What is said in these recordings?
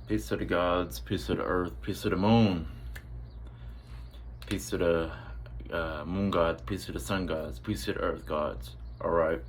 Peace to the gods, peace to the earth, peace to the moon, peace to the moon gods, peace to the sun gods, peace to the earth gods. Alright,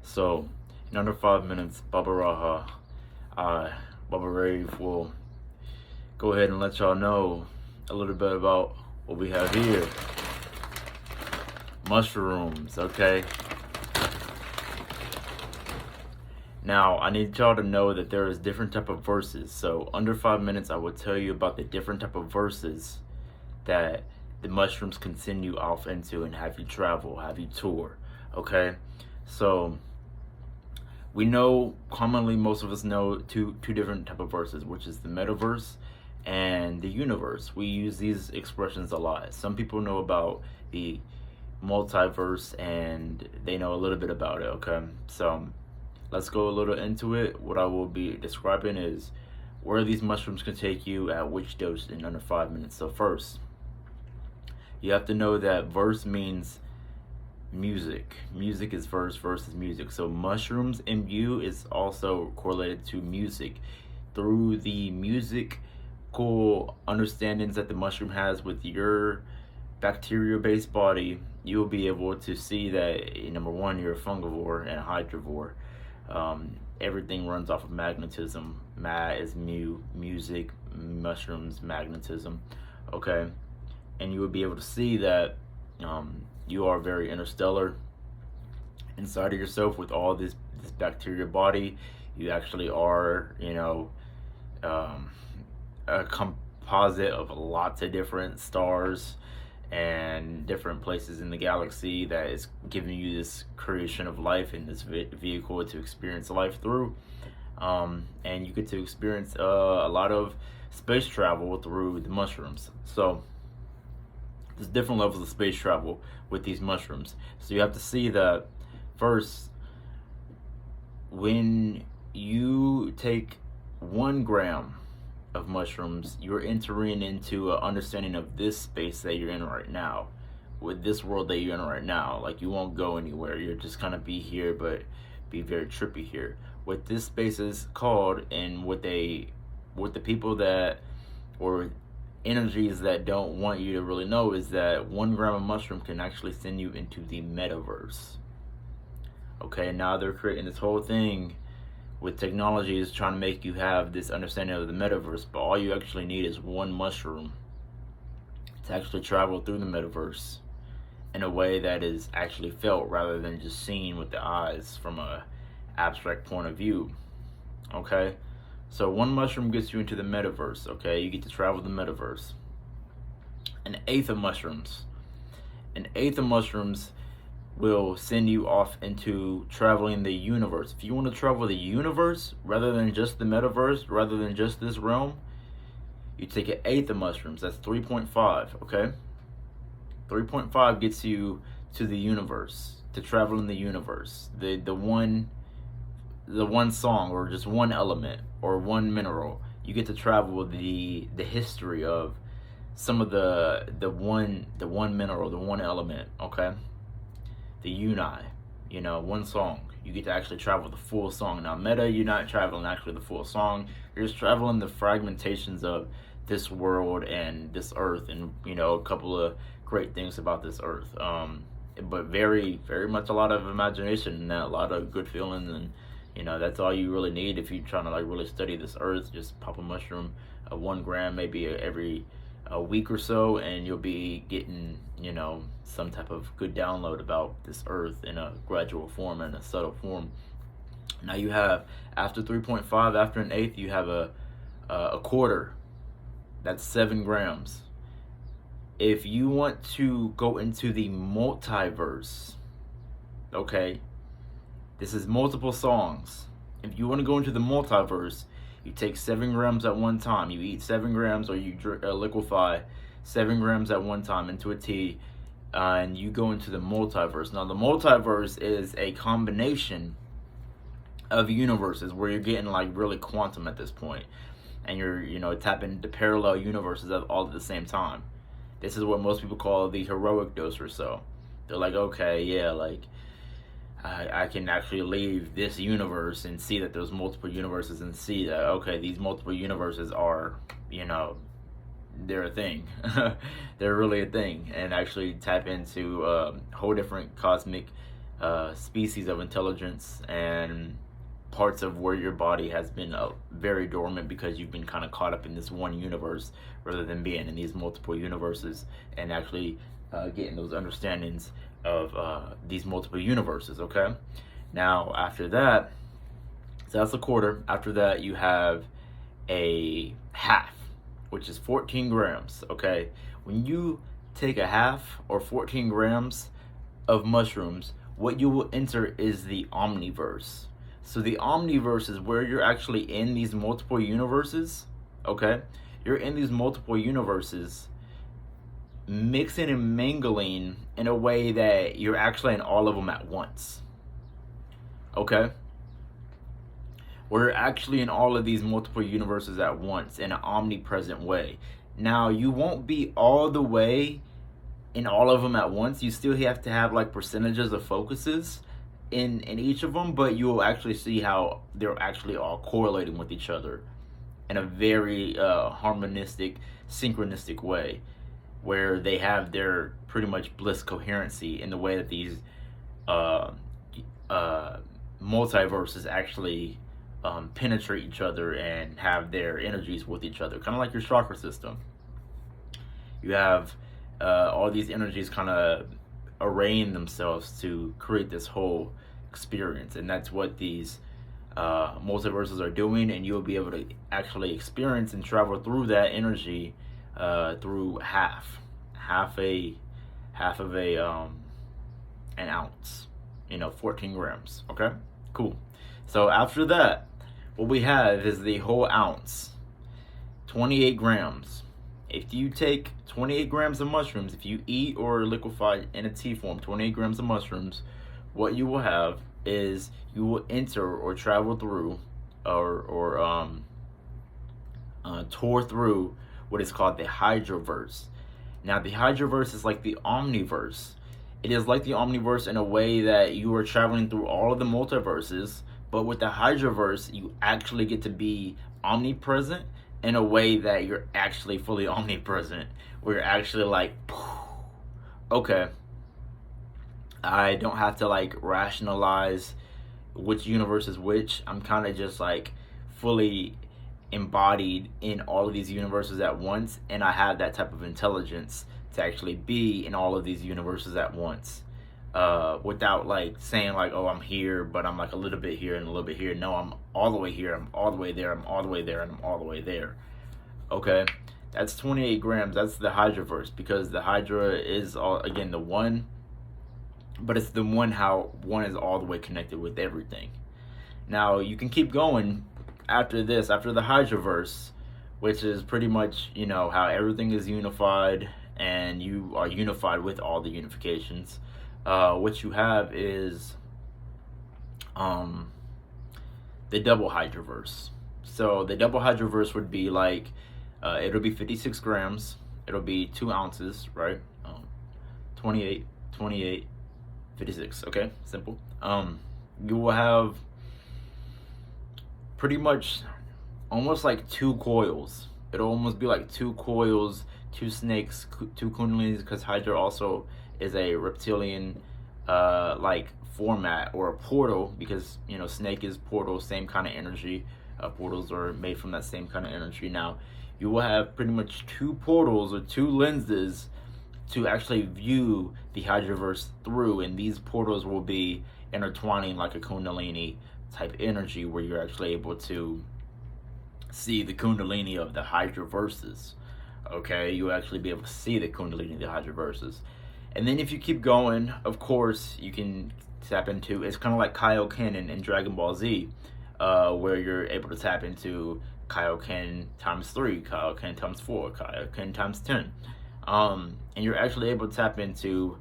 so in under 5 minutes, Baba Raha, Baba Rave will go ahead and let y'all know a little bit about what we have here. Mushrooms, okay? Now, I need y'all to know that there is different type of verses. So under 5 minutes, I will tell you about the different type of verses that the mushrooms can send you off into and have you travel, have you tour, okay? So we know, commonly most of us know two different type of verses, which is the metaverse and the universe. We use these expressions a lot. Some people know about the multiverse and they know a little bit about it, okay? So let's go a little into it. What I will be describing is where these mushrooms can take you at which dose in under 5 minutes. So first, you have to know that verse means music. Music is verse, verse is music. So mushrooms MU is also correlated to music. Through the musical understandings that the mushroom has with your bacteria-based body, you'll be able to see that, number one, you're a fungivore and a hydrovore. Everything runs off of magnetism. Ma is music, mushrooms, magnetism, okay? And you will be able to see that you are very interstellar inside of yourself with all this bacteria body. You actually are, a composite of lots of different stars and different places in the galaxy that is giving you this creation of life and this vehicle to experience life through. And you get to experience a lot of space travel through the mushrooms. So there's different levels of space travel with these mushrooms. So you have to see that first, when you take 1 gram of mushrooms, you're entering into an understanding of this space that you're in right now, with this world that you're in right now. Like, you won't go anywhere. You're just gonna be here, but be very trippy here. What this space is called, and what the people that, or energies that don't want you to really know, is that 1 gram of mushroom can actually send you into the metaverse. Okay, now they're creating this whole thing with technology is trying to make you have this understanding of the metaverse, but all you actually need is 1 mushroom to actually travel through the metaverse in a way that is actually felt rather than just seen with the eyes from a abstract point of view. Okay, so 1 mushroom gets you into the metaverse. Okay, you get to travel the metaverse. An eighth of mushrooms will send you off into traveling the universe. If you want to travel the universe rather than just the metaverse, rather than just this realm, you take an eighth of mushrooms. That's 3.5, okay? 3.5 gets you to the universe, to travel in the universe. The one song, or just 1 element, or 1 mineral. You get to travel the history of some of the one mineral, the 1 element, okay? The uni, 1 song. You get to actually travel the full song. Now, meta, you're not traveling actually the full song. You're just traveling the fragmentations of this world and this earth, and a couple of great things about this earth. But very, very much a lot of imagination and a lot of good feelings, and that's all you really need if you're trying to really study this earth. Just pop a mushroom, 1 gram, maybe every a week or so, and you'll be getting some type of good download about this earth in a gradual form and a subtle form. Now you have, after 3.5, after an eighth, you have a quarter. That's 7 grams. If you want to go into the multiverse, okay, this is multiple songs. If you want to go into the multiverse, you take 7 grams at one time. You eat 7 grams, or you liquefy 7 grams at one time into a tea, and you go into the multiverse. Now, the multiverse is a combination of universes where you're getting really quantum at this point, and you're tapping into parallel universes all at the same time. This is what most people call the heroic dose or so. They're like, okay, yeah, I can actually leave this universe and see that there's multiple universes, and see that, okay, these multiple universes are, you know, they're a thing. They're really a thing, and actually tap into a whole different cosmic species of intelligence and parts of where your body has been very dormant because you've been kind of caught up in this one universe rather than being in these multiple universes, and actually getting those understandings of these multiple universes. Okay, now after that, so that's a quarter. After that, you have a half, which is 14 grams. Okay, when you take a half or 14 grams of mushrooms, what you will enter is the omniverse. So the omniverse is where you're actually in these multiple universes. Okay, you're in these multiple universes, mixing and mingling in a way that you're actually in all of them at once. Okay, we're actually in all of these multiple universes at once in an omnipresent way. Now, you won't be all the way in all of them at once. You still have to have like percentages of focuses in each of them, but you'll actually see how they're actually all correlating with each other in a very harmonistic, synchronistic way, where they have their pretty much bliss coherency in the way that these multiverses actually penetrate each other and have their energies with each other, kind of like your chakra system. You have all these energies kind of arraying themselves to create this whole experience, and that's what these multiverses are doing, and you'll be able to actually experience and travel through that energy through half of an ounce, 14 grams. Okay, cool. So after that, what we have is the whole ounce, 28 grams. If you take 28 grams of mushrooms, if you eat or liquefy in a tea form 28 grams of mushrooms, what you will have is you will enter or travel through or tour through what is called the hydroverse. Now, the hydroverse is like the omniverse. It is like the omniverse in a way that you are traveling through all of the multiverses, but with the hydroverse, you actually get to be omnipresent in a way that you're actually fully omnipresent, where you're actually like, okay, I don't have to like rationalize which universe is which. I'm kind of just like fully embodied in all of these universes at once, and I have that type of intelligence to actually be in all of these universes at once, without like saying like, oh, I'm here, but I'm like a little bit here and a little bit here. No, I'm all the way here, I'm all the way there, I'm all the way there, and I'm all the way there. Okay, that's 28 grams. That's the hydroverse, because the hydra is all, again, the one, but it's the one how one is all the way connected with everything. Now you can keep going after this, after the hydroverse, which is pretty much, how everything is unified and you are unified with all the unifications. What you have is the double hydroverse. So the double hydroverse would be like, it'll be 56 grams, it'll be 2 ounces, right? 28, 56, okay, simple. You will have pretty much almost like 2 coils. It'll almost be like 2 coils, 2 snakes, 2 kundalinis, because Hydra also is a reptilian like format, or a portal, because snake is portal, same kind of energy. Portals are made from that same kind of energy. Now you will have pretty much 2 portals or 2 lenses to actually view the hydroverse through, and these portals will be intertwining like a kundalini type energy, where you're actually able to see the kundalini of the hydroverses. Okay, you'll actually be able to see the kundalini of the hydroverses. And then if you keep going, of course, you can tap into, it's kind of like Kaioken in Dragon Ball Z, where you're able to tap into Kaioken times 3, Kaioken times 4, Kaioken times 10. And you're actually able to tap into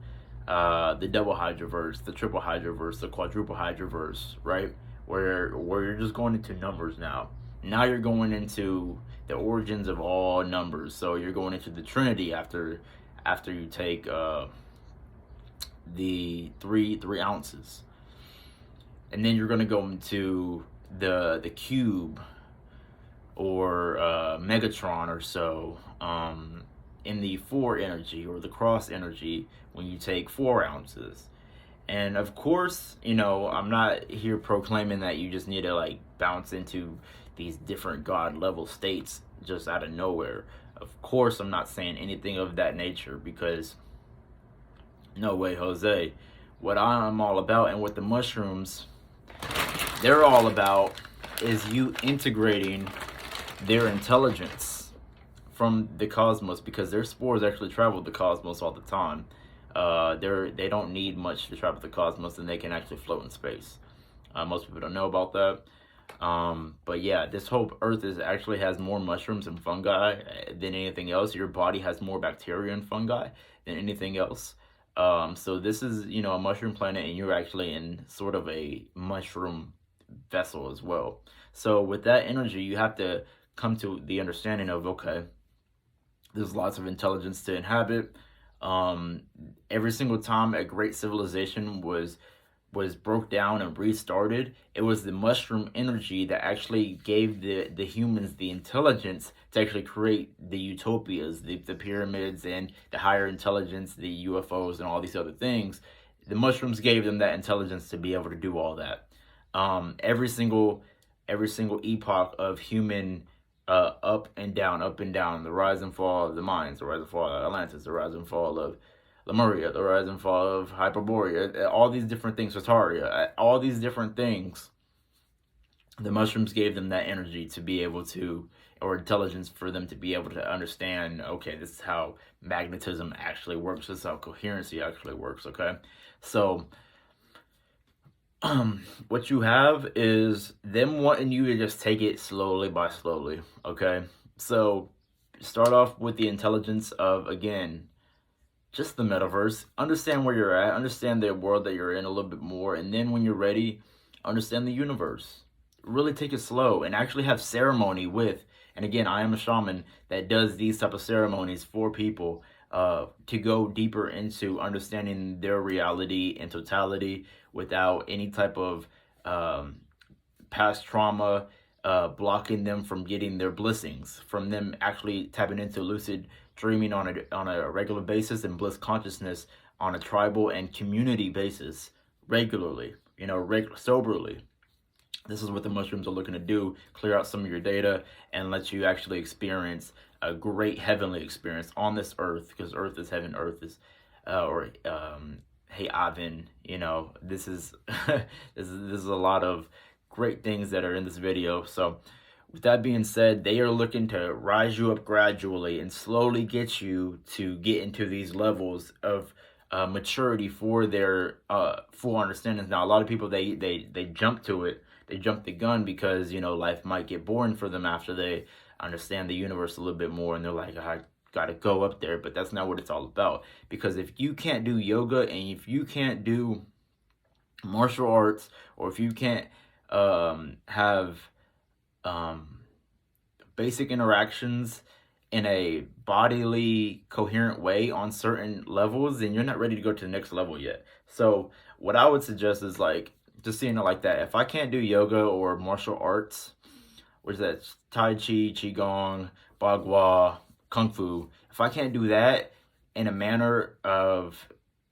the double hydroverse, the triple hydroverse, the quadruple hydroverse, right? Where you're just going into numbers now. Now you're going into the origins of all numbers. So you're going into the Trinity after you take the three ounces. and then you're going to go into the cube or Megatron or so, in the 4 energy or the cross energy when you take 4 ounces. And of course, you know, I'm not here proclaiming that you just need to like bounce into these different God level states just out of nowhere. Of course, I'm not saying anything of that nature, because no way, Jose. What I'm all about and what the mushrooms, they're all about, is you integrating their intelligence from the cosmos, because their spores actually travel the cosmos all the time. They don't need much to travel the cosmos, and they can actually float in space. Most people don't know about that. But yeah, this whole earth actually has more mushrooms and fungi than anything else. Your body has more bacteria and fungi than anything else. So this is, you know, a mushroom planet, and you're actually in sort of a mushroom vessel as well. So with that energy, you have to come to the understanding of, okay, there's lots of intelligence to inhabit. Every single time a great civilization was broke down and restarted, it was the mushroom energy that actually gave the humans the intelligence to actually create the utopias, the pyramids, and the higher intelligence, the UFOs, and all these other things. The mushrooms gave them that intelligence to be able to do all that. Every single epoch of human up and down, the rise and fall of the Mayans, the rise and fall of Atlantis, the rise and fall of Lemuria, the rise and fall of Hyperborea, all these different things, Tartaria, all these different things, the mushrooms gave them that energy to be able to, or intelligence for them to be able to understand, okay, this is how magnetism actually works, this is how coherency actually works, okay? So, what you have is them wanting you to just take it slowly by slowly, okay? So, start off with the intelligence of, again, just the metaverse. Understand where you're at, understand the world that you're in a little bit more, and then when you're ready, understand the universe. Really take it slow and actually have ceremony with, and again, I am a shaman that does these type of ceremonies for people to go deeper into understanding their reality in totality without any type of past trauma blocking them from getting their blessings, from them actually tapping into lucid dreaming on a regular basis, and bliss consciousness on a tribal and community basis regularly, you know, soberly. This is what the mushrooms are looking to do: clear out some of your data and let you actually experience a great heavenly experience on this earth, because earth is heaven, earth is hey Ivan, you know, this is this is a lot of great things that are in this video. So with that being said, they are looking to rise you up gradually and slowly get you to get into these levels of maturity for their full understandings. Now, a lot of people, they jump to it. They jump the gun because, you know, life might get boring for them after they understand the universe a little bit more. And they're like, I got to go up there. But that's not what it's all about. Because if you can't do yoga, and if you can't do martial arts, or if you can't have basic interactions in a bodily coherent way on certain levels, then you're not ready to go to the next level yet. So what I would suggest is, like, just seeing it like that. If I can't do yoga or martial arts, which is that Tai Chi, Qigong, Bagua, Kung Fu, if I can't do that in a manner of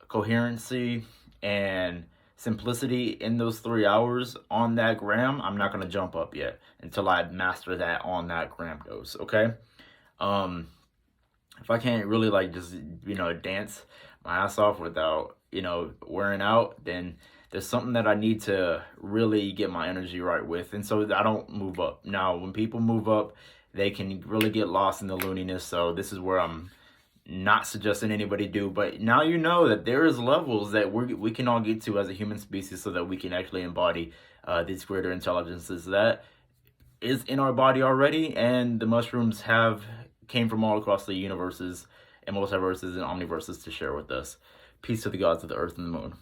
coherency and simplicity in those 3 hours on that gram, I'm not going to jump up yet until I master that on that gram dose, okay? If I can't really, like, just, you know, dance my ass off without, you know, wearing out, then there's something that I need to really get my energy right with, and so I don't move up. Now, when people move up, they can really get lost in the looniness, so this is where I'm not suggesting anybody do, but now you know that there is levels that we can all get to as a human species, so that we can actually embody these greater intelligences that is in our body already, and the mushrooms came from all across the universes and multiverses and omniverses to share with us. Peace to the gods of the earth and the moon.